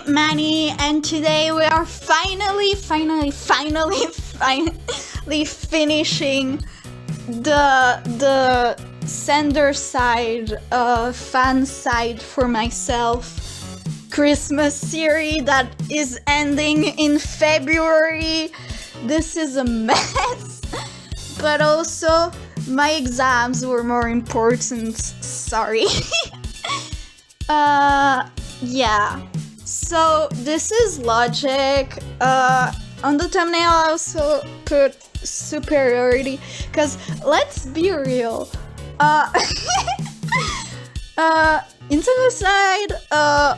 Manny, and today we are finally finishing the sender side, fan side for myself Christmas series that is ending in February. This is a mess, but also my exams were more important, sorry. Yeah, so this is logic. On the thumbnail I also put superiority, because let's be real, into the side,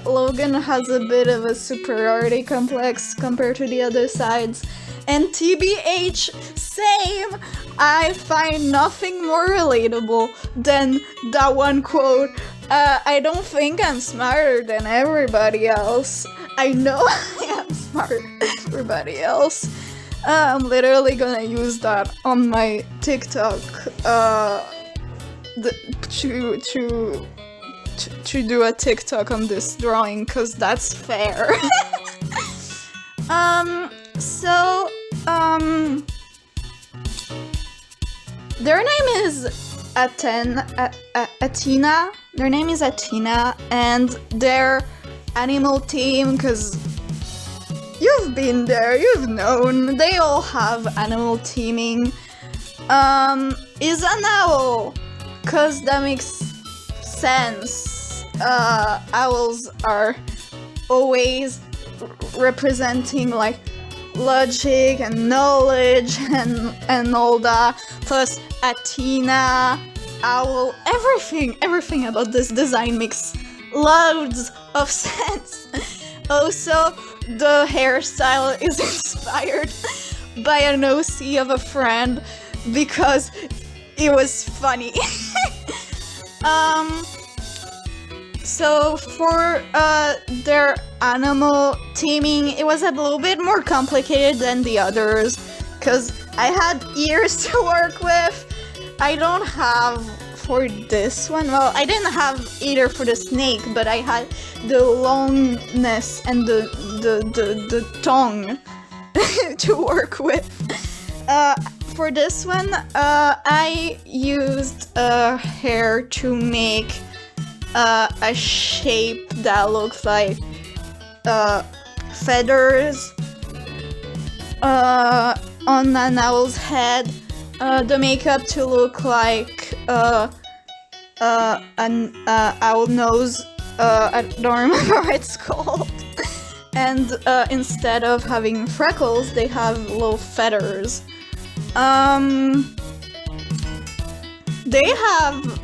Logan has a bit of a superiority complex compared to the other sides, and TBH, same. I find nothing more relatable than that one quote. I don't think I'm smarter than everybody else. I know I am smarter than everybody else. I'm literally gonna use that on my TikTok to do a TikTok on this drawing, because that's fair. Their name is Athena. Their name is Athena, and their animal team, because you've been there, you've known, they all have animal teaming, is an owl, because that makes sense. Owls are always representing like logic and knowledge and all that, plus Athena, owl, everything about this design makes loads of sense. Also, the hairstyle is inspired by an OC of a friend because it was funny. So for their animal teaming, it was a little bit more complicated than the others, because I had ears to work with. I don't have for this one, well, I didn't have either for the snake, but I had the longness and the tongue to work with. For this one, I used hair to make a shape that looks like feathers on an owl's head, the makeup to look like an owl nose, I don't remember what it's called, and instead of having freckles, they have little feathers. They have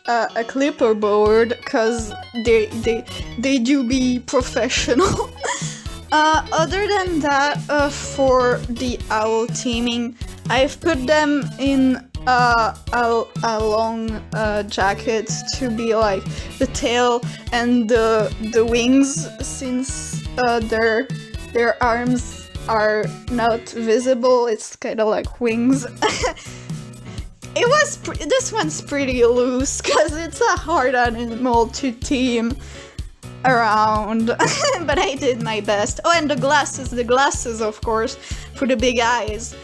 a clipboard, because they do be professional. Other than that, for the owl teaming, I've put them in a long jacket to be like the tail and the wings, since their arms are not visible. It's kind of like wings. This one's pretty loose because it's a hard animal to team around, but I did my best. Oh, and the glasses, of course, for the big eyes.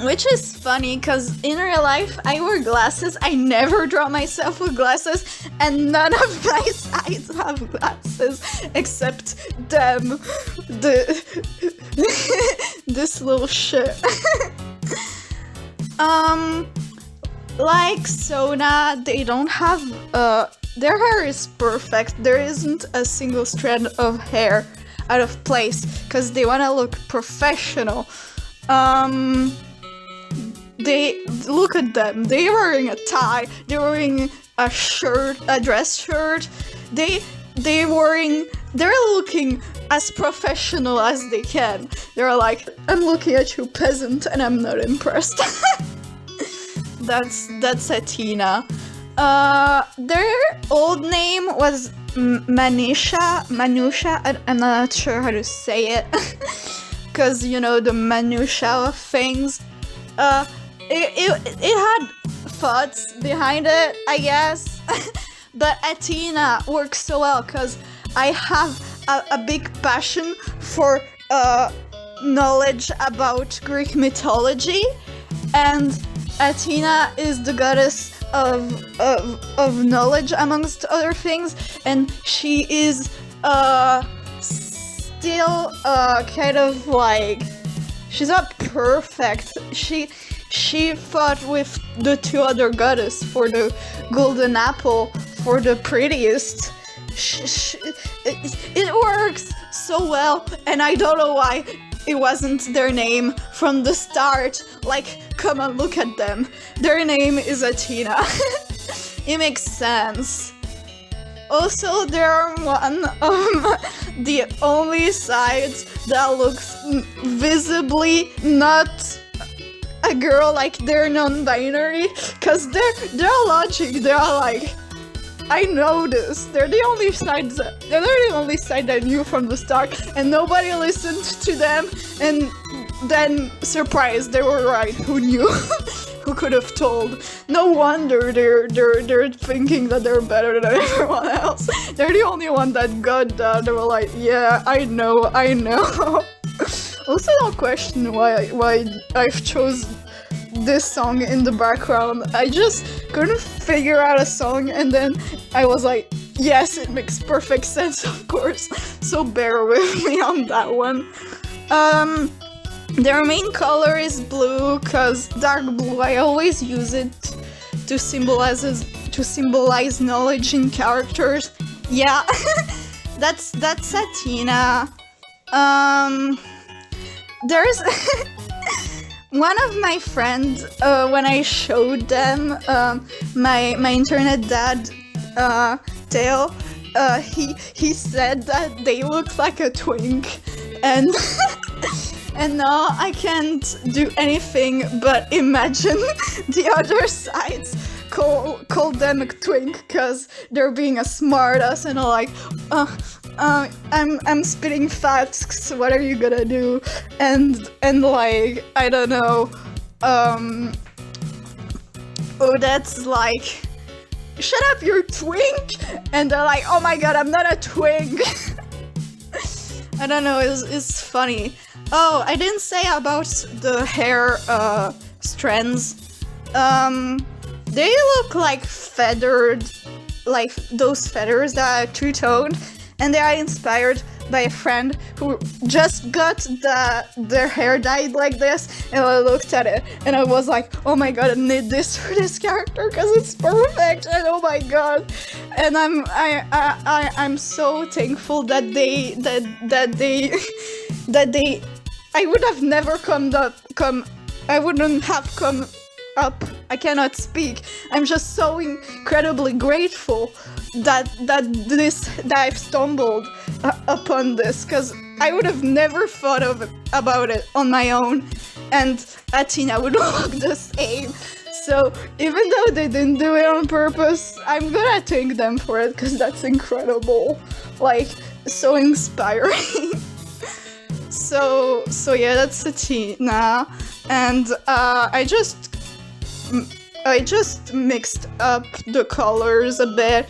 Which is funny, because in real life, I wear glasses. I never draw myself with glasses, and none of my sides have glasses, except them. This little shit. Like Sona, they don't have, their hair is perfect. There isn't a single strand of hair out of place, because they want to look professional. They, look at them, they're wearing a tie, they're wearing a shirt, a dress shirt, they're looking as professional as they can. They're like, I'm looking at you, peasant, and I'm not impressed. That's Athena. Their old name was Manusha, I'm not sure how to say it, because, you know, the minutia of things. It had thoughts behind it, I guess. but Athena works so well because I have a big passion for knowledge about Greek mythology, and Athena is the goddess of knowledge amongst other things, and she is still kind of like, she's not perfect. She fought with the two other goddesses for the golden apple, for the prettiest. It works so well, and I don't know why it wasn't their name from the start. Like, come on, look at them. Their name is Athena. It makes sense. Also, there are one of the only sides that looks visibly not a girl, like they're non-binary, cause they're logic. They're like, I know this. They're the only side I knew from the start, and nobody listened to them. And then, surprise, they were right. Who knew? Who could have told? No wonder they're thinking that they're better than everyone else. They're the only one that got that. They were like, yeah, I know. Also, don't question why I've chose this song in the background. I just couldn't figure out a song, and then I was like, yes, it makes perfect sense, of course. So bear with me on that one. Their main color is blue, cause dark blue, I always use it to symbolize knowledge in characters. Yeah, that's Athena. There's one of my friends, when I showed them my internet dad tale, he said that they looked like a twink, and and now I can't do anything but imagine the other sides call them a twink because they're being a smartass and are like, I'm spitting facts, what are you gonna do? And like, I don't know, that's like, shut up, you're twink! And they're like, oh my god, I'm not a twink! I don't know, it's funny. Oh, I didn't say about the hair strands. They look like feathered, like those feathers that are two-toned, and they are inspired by a friend who just got their hair dyed like this, and I looked at it and I was like, oh my god, I need this for this character because it's perfect, and oh my god. And I'm so thankful that I would have never I wouldn't have come up. I cannot speak. I'm just so incredibly grateful that I've stumbled upon this, because I would have never thought about it on my own, and Athena would look the same. So even though they didn't do it on purpose, I'm gonna thank them for it, because that's incredible. Like, so inspiring. So yeah, that's Athena, and I just mixed up the colors a bit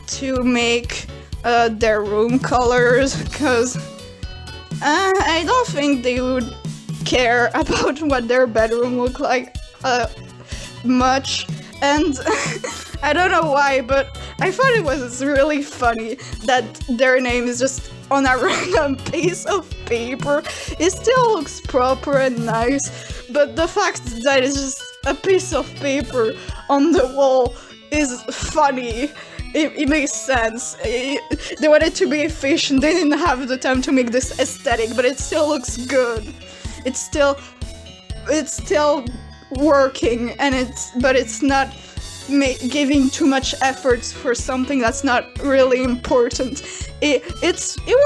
to make their room colors, because I don't think they would care about what their bedroom looked like much, and I don't know why, but I thought it was really funny that their name is just on a random piece of paper. It still looks proper and nice, but the fact that it's just a piece of paper on the wall is funny. It makes sense. They wanted to be efficient. They didn't have the time to make this aesthetic, but it still looks good. It's still working, and it's not giving too much effort for something that's not really important. It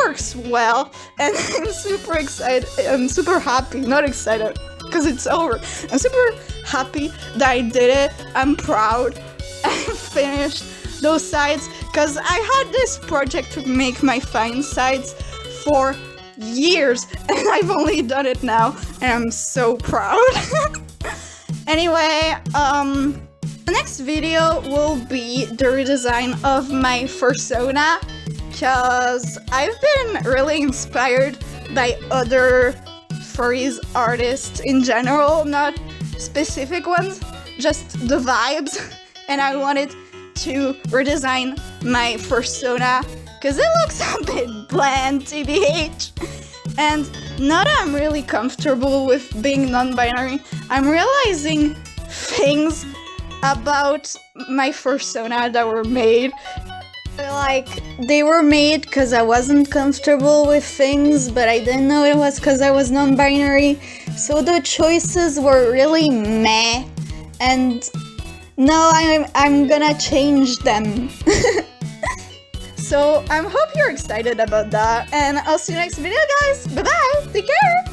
works well, and I'm super excited. I'm super happy. Not excited because it's over. I'm super happy that I did it. I'm proud. I finished those sides, because I had this project to make my fine sides for years, and I've only done it now, and I'm so proud. Anyway, the next video will be the redesign of my persona, because I've been really inspired by other furries artists in general, not specific ones, just the vibes, and I wanted to redesign my persona because it looks a bit bland, TBH. And now that I'm really comfortable with being non-binary, I'm realizing things about my persona that were made. Like, they were made because I wasn't comfortable with things, but I didn't know it was because I was non-binary. So the choices were really meh, and now I'm gonna change them. So I hope you're excited about that, and I'll see you next video, guys. Bye bye, take care.